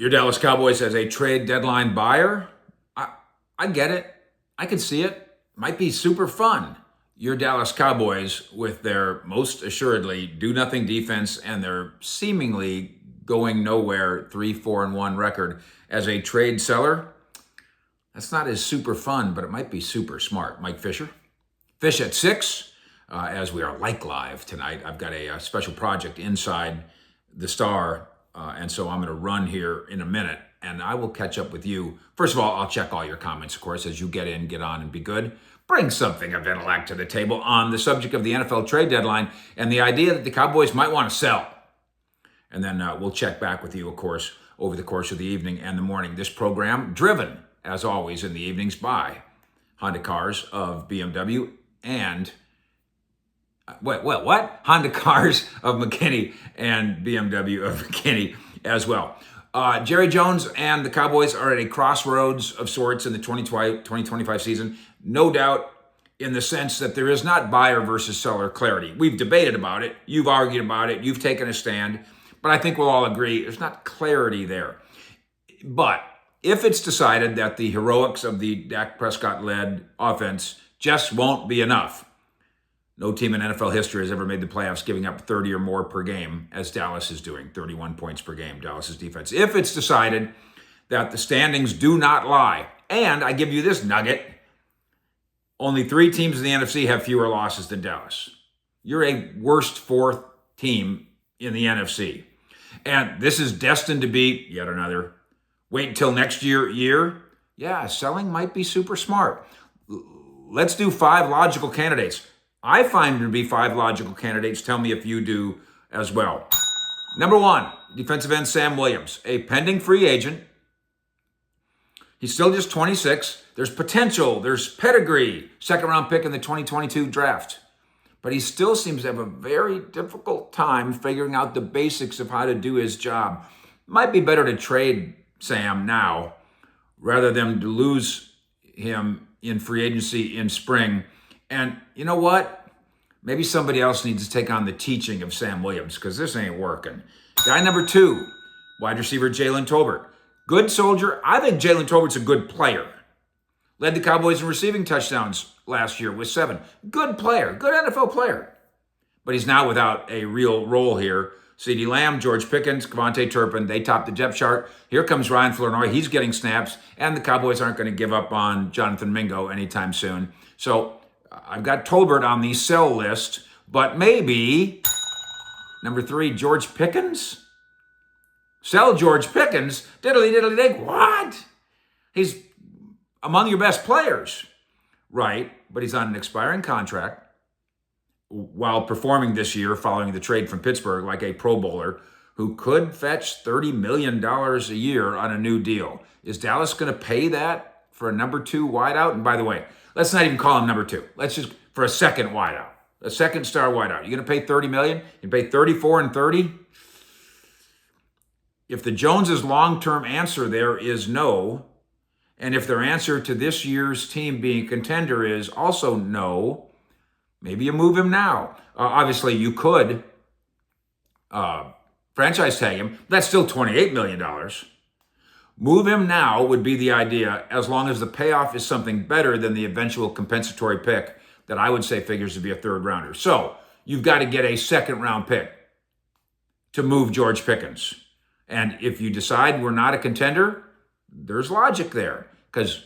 Your Dallas Cowboys as a trade deadline buyer? I get it. I can see it. Might be super fun. Your Dallas Cowboys with their most assuredly do-nothing defense and their seemingly going nowhere 3-4-1 record as a trade seller. That's not as super fun, but it might be super smart. Mike Fisher. Fish at 6, as we are live tonight. I've got a special project inside the Star, and so I'm going to run here in a minute, and I will catch up with you. First of all, I'll check all your comments, of course, as you get in, get on, and be good. Bring something of intellect to the table on the subject of the NFL trade deadline and the idea that the Cowboys might want to sell. And then we'll check back with you, of course, over the course of the evening and the morning. This program, driven, as always, in the evenings by Honda Cars of BMW and Honda Cars of McKinney and BMW of McKinney as well. Jerry Jones and the Cowboys are at a crossroads of sorts in the 2025 season. No doubt in the sense that there is not buyer versus seller clarity. We've debated about it. You've argued about it. You've taken a stand. But I think we'll all agree there's not clarity there. But if it's decided that the heroics of the Dak Prescott-led offense just won't be enough, no team in NFL history has ever made the playoffs giving up 30 or more per game, as Dallas is doing, 31 points per game, Dallas's defense. If it's decided that the standings do not lie, and I give you this nugget, only 3 teams in the NFC have fewer losses than Dallas. You're a worst 4th team in the NFC. And this is destined to be yet another wait until next year. Yeah, selling might be super smart. Let's do 5 logical candidates. I find there to be 5 logical candidates. Tell me if you do as well. Number 1, defensive end Sam Williams, a pending free agent. He's still just 26. There's potential. There's pedigree. 2nd-round pick in the 2022 draft. But he still seems to have a very difficult time figuring out the basics of how to do his job. Might be better to trade Sam now rather than to lose him in free agency in spring. And you know what? Maybe somebody else needs to take on the teaching of Sam Williams because this ain't working. Guy number 2, wide receiver Jalen Tolbert. Good soldier. I think Jalen Tolbert's a good player. Led the Cowboys in receiving touchdowns last year with 7. Good player, good NFL player. But he's now without a real role here. CeeDee Lamb, George Pickens, Kevontae Turpin, they top the depth chart. Here comes Ryan Flournoy. He's getting snaps. And the Cowboys aren't going to give up on Jonathan Mingo anytime soon. So I've got Tolbert on the sell list. But maybe, number 3, George Pickens? Sell George Pickens? Diddly-diddly-dig. What? He's among your best players. Right, but he's on an expiring contract while performing this year following the trade from Pittsburgh like a Pro Bowler who could fetch $30 million a year on a new deal. Is Dallas going to pay that for a number 2 wideout? And by the way, let's not even call him number 2. Let's just, for a second wideout, a 2nd-star wideout. You're going to pay $30 million? You pay 34 and 30? If the Joneses' long-term answer there is no, and if their answer to this year's team being a contender is also no, maybe you move him now. Obviously, you could franchise tag him. That's still $28 million. Move him now would be the idea, as long as the payoff is something better than the eventual compensatory pick that I would say figures to be a 3rd rounder. So you've got to get a 2nd-round pick to move George Pickens. And if you decide we're not a contender, there's logic there because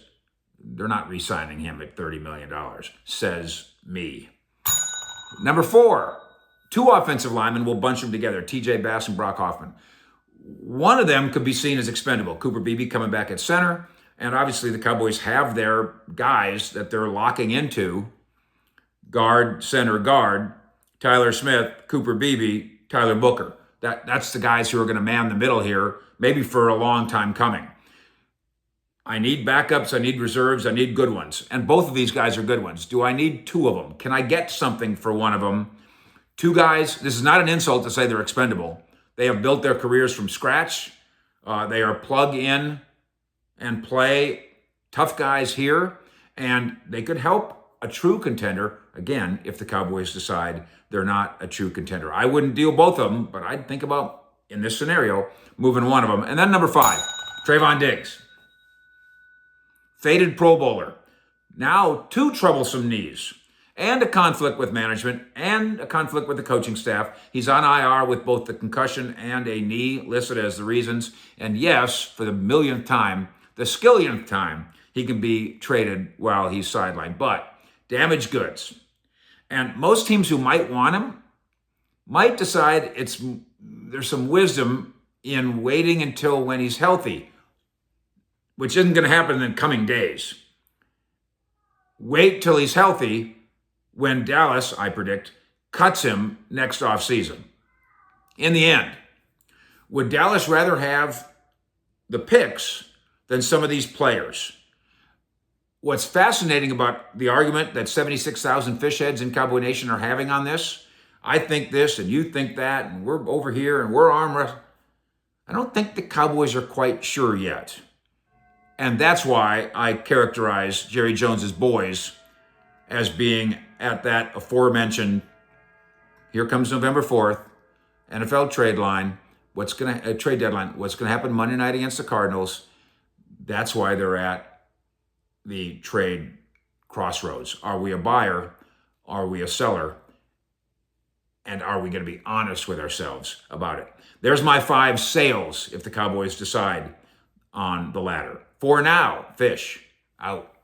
they're not re-signing him at $30 million, says me. Number 4, 2 offensive linemen, we'll bunch them together, TJ Bass and Brock Hoffman. One of them could be seen as expendable. Cooper Beebe coming back at center, and obviously the Cowboys have their guys that they're locking into, guard, center, guard, Tyler Smith, Cooper Beebe, Tyler Booker. That's the guys who are going to man the middle here, maybe for a long time coming. I need backups, I need reserves, I need good ones. And both of these guys are good ones. Do I need 2 of them? Can I get something for one of them? 2 guys, this is not an insult to say they're expendable. They have built their careers from scratch. They are plug in and play tough guys here. And they could help a true contender, again, if the Cowboys decide they're not a true contender. I wouldn't deal both of them, but I'd think about in this scenario, moving one of them. And then number 5, Trayvon Diggs. Faded Pro Bowler. Now 2 troublesome knees and a conflict with management and a conflict with the coaching staff. He's on IR with both the concussion and a knee listed as the reasons. And yes, for the millionth time, the skillionth time, he can be traded while he's sidelined. But damaged goods. And most teams who might want him might decide there's some wisdom in waiting until when he's healthy, which isn't going to happen in the coming days. Wait till he's healthy when Dallas, I predict, cuts him next offseason. In the end, would Dallas rather have the picks than some of these players? What's fascinating about the argument that 76,000 fish heads in Cowboy Nation are having on this, I think this and you think that, and we're over here and we're arm wrestling. I don't think the Cowboys are quite sure yet. And that's why I characterize Jerry Jones's boys as being at that aforementioned, here comes November 4th, NFL trade deadline. What's going to happen Monday night against the Cardinals? That's why they're at the trade crossroads. Are we a buyer? Are we a seller? And are we going to be honest with ourselves about it? There's my 5 sales if the Cowboys decide on the latter. For now, fish out.